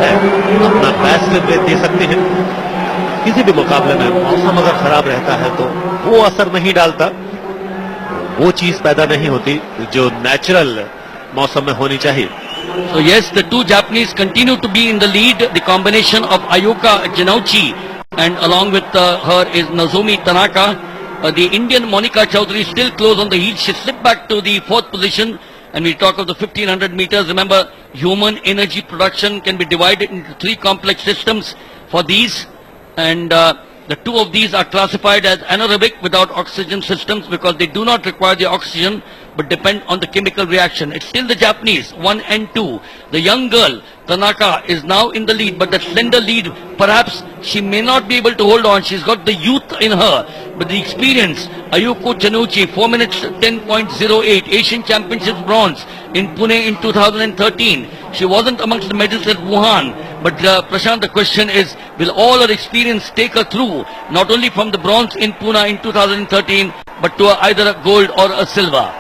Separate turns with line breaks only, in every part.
है, अपना बेस्ट दे सकते हैं। किसी भी मुकाबले में मौसम अगर खराब रहता है तो वो असर नहीं डालता, वो चीज पैदा नहीं होती जो नेचुरल मौसम में होनी चाहिए।
So yes, the two Japanese continue to be in the lead. The combination of Ayuka Janauchi and along with her is Nozomi Tanaka. The Indian Monica Chowdhury is still close on the heat. She slipped back to the fourth position. And we talk of the 1500 meters. Remember, human energy production can be divided into three complex systems for these. And the two of these are classified as anaerobic without oxygen systems because they do not require the oxygen but depend on the chemical reaction. It's still the Japanese, 1 and 2. The young girl, Tanaka, is now in the lead, but that slender lead, perhaps she may not be able to hold on. She's got the youth in her, but the experience. Ayuko Janauchi, 4 minutes 10.08, Asian Championships bronze in Pune in 2013. She wasn't amongst the medals at Wuhan, but Prashant, the question is, will all her experience take her through, not only from the bronze in Pune in 2013, but to either a gold or a silver?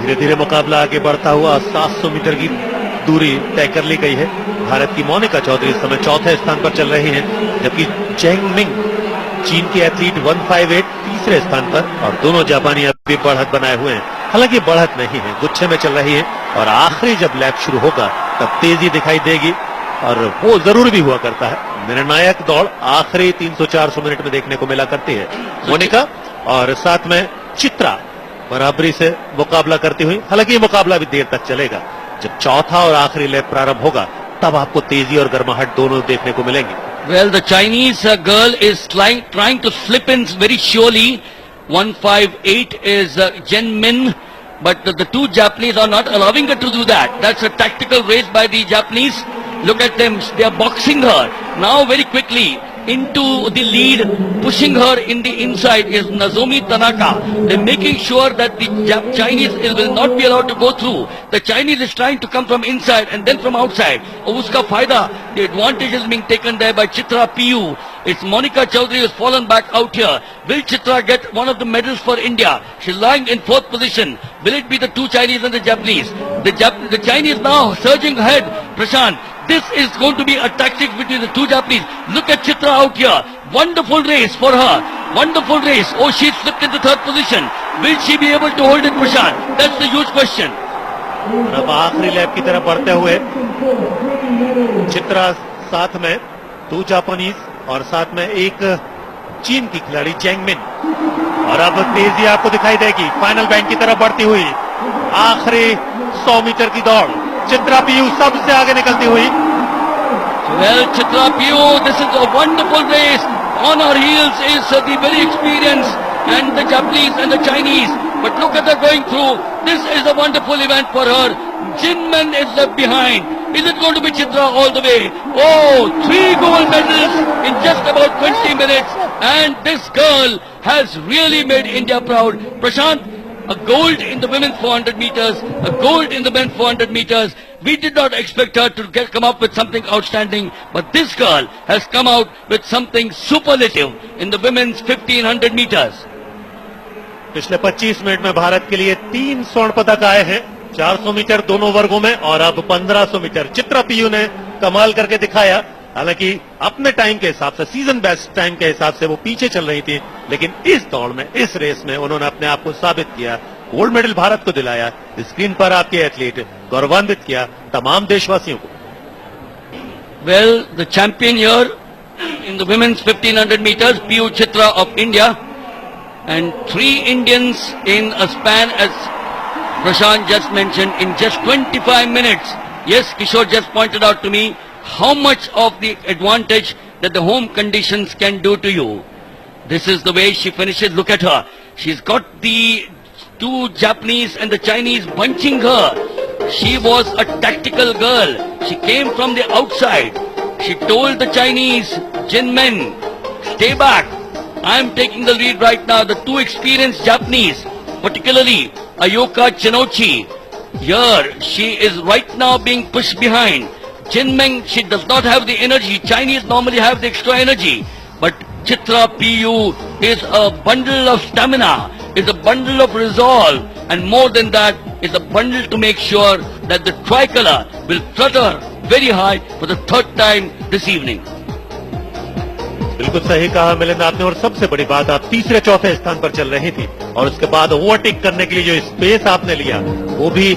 धीरे धीरे मुकाबला आगे बढ़ता हुआ 700 metre की दूरी तय कर ली गई है। भारत की मोनिका चौधरी इस समय चौथे स्थान पर चल रही हैं, जबकि चेंग मिंग चीन की एथलीट 158 तीसरे स्थान पर, और दोनों जापानी अभी बढ़त बनाए हुए हैं। हालांकि बढ़त नहीं है, गुच्छे में चल रही है, और आखिरी जब लैप शुरू होगा तब तेजी दिखाई देगी, और वो जरूर भी हुआ करता है। निर्णायक दौड़ आखिरी 300-400 मिनट में देखने को मिला करती है। मोनिका और साथ में चित्रा बराबरी से मुकाबला करती हुई। हालांकि ये मुकाबला भी देर तक चलेगा। जब चौथा और आखिरी लैप प्रारंभ होगा तब आपको तेजी और गर्माहट दोनों देखने को मिलेंगे।
Well, the Chinese girl is trying to slip in very surely. 158 is Jen Min, but the two Japanese are not allowing her to do that. That's a tactical race by the Japanese. Look at them, they are boxing her now very quickly into the lead. Pushing her in the inside is Nozomi Tanaka. They're making sure that the Chinese will not be allowed to go through. The Chinese is trying to come from inside and then from outside. Uska Faida, the advantage is being taken there by Chitra Piyu. It's Monica Chowdhury who's fallen back out here. Will Chitra get one of the medals for India? She's lying in fourth position. Will it be the two Chinese and the Japanese? The Chinese now surging ahead. Prashant, this is going to be a tactic between the two Japanese. Look at Chitra out here. Wonderful race for her. Wonderful race. Oh, she slipped into third position. Will she be able to hold it, Prashant? That's the huge question.
अब आखिरी lap की तरफ बढ़ते हुए चित्रा साथ में 2 Japanese और साथ में एक चीन की खिलाड़ी चेंग मिन, और अब तेजी आपको दिखाई देगी फाइनल बैंड की तरफ बढ़ती हुई। आखिरी 100 मीटर की दौड़, चित्रा पीयू सबसे आगे निकलती हुई।
Well, Chitra Piyu, this is a wonderful race. On her heels is the very experienced and the Japanese and the Chinese. But look at her going through. This is a wonderful event for her. Jinmen is left behind. Is it going to be Chitra all the way? Oh, 3 gold medals in just about 20 minutes. And this girl has really made India proud. Prashant, a gold in the women's 400 meters, a gold in the men's 400 meters. We did not expect her to come up with something outstanding, but this girl has come out with something superlative in the women's 1500 meters.
पिछले 25 minute में भारत के लिए 3 स्वर्ण पदक आए हैं, 400 metre दोनों वर्गों में, और अब 1500 मीटर। चित्रा पीयू ने कमाल करके दिखाया। हालांकि अपने टाइम के हिसाब से, सीजन बेस्ट टाइम के हिसाब से वो पीछे चल रही थी, लेकिन इस दौड़ में, इस रेस में उन्होंने अपने आप को साबित किया, गोल्ड मेडल भारत को दिलाया। स्क्रीन पर आपके एथलीट गौरवान्वित किया तमाम देशवासियों को।
Well, the champion here in the women's 1500 meters, Piyu Chitra of India, and 3 Indians in a span, as Prashant just mentioned, in just 25 minutes. Yes, Kishore just pointed out to me how much of the advantage that the home conditions can do to you. This is the way she finishes. Look at her. She's got the 2 Japanese and the Chinese bunching her. She was a tactical girl. She came from the outside. She told the Chinese, Jinmen, stay back. I'm taking the lead right now. The 2 experienced Japanese, particularly Ayuka Janauchi, here she is right now being pushed behind. Jinmeng, she does not have the energy. Chinese normally have the extra energy. But Chitra Piyu is a bundle of stamina, is a bundle of resolve, and more than that, is a bundle to make sure that the tricolor will flutter very high for the third time this evening.
बिल्कुल सही कहा मिलिंद आपने, और सबसे बड़ी बात, आप तीसरे चौथे स्थान पर चल रही थी और उसके बाद ओवरटेक करने के लिए जो स्पेस आपने लिया वो भी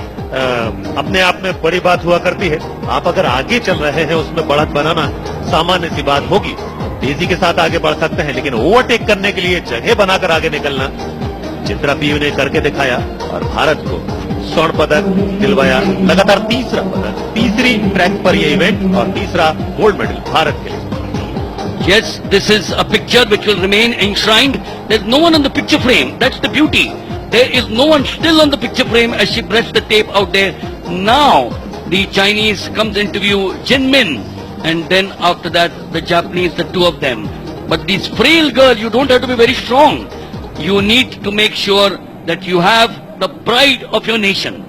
अपने आप में बड़ी बात हुआ करती है। आप अगर आगे चल रहे हैं उसमें बढ़त बनाना सामान्य सी बात होगी, तेजी के साथ आगे बढ़ सकते हैं, लेकिन ओवरटेक करने के लिए जगह बनाकर आगे निकलना चित्रा पीयू ने करके दिखाया और भारत को स्वर्ण पदक दिलवाया, लगातार तीसरा पदक, तीसरी ट्रैक पर यह इवेंट और तीसरा गोल्ड मेडल भारत के लिए।
Yes, this is a picture which will remain enshrined. There's no one on the picture frame. That's the beauty. There is no one still on the picture frame as she pressed the tape out there. Now, the Chinese comes into view, Jin Min, and then after that, the Japanese, the two of them. But this frail girl, you don't have to be very strong. You need to make sure that you have the pride of your nation.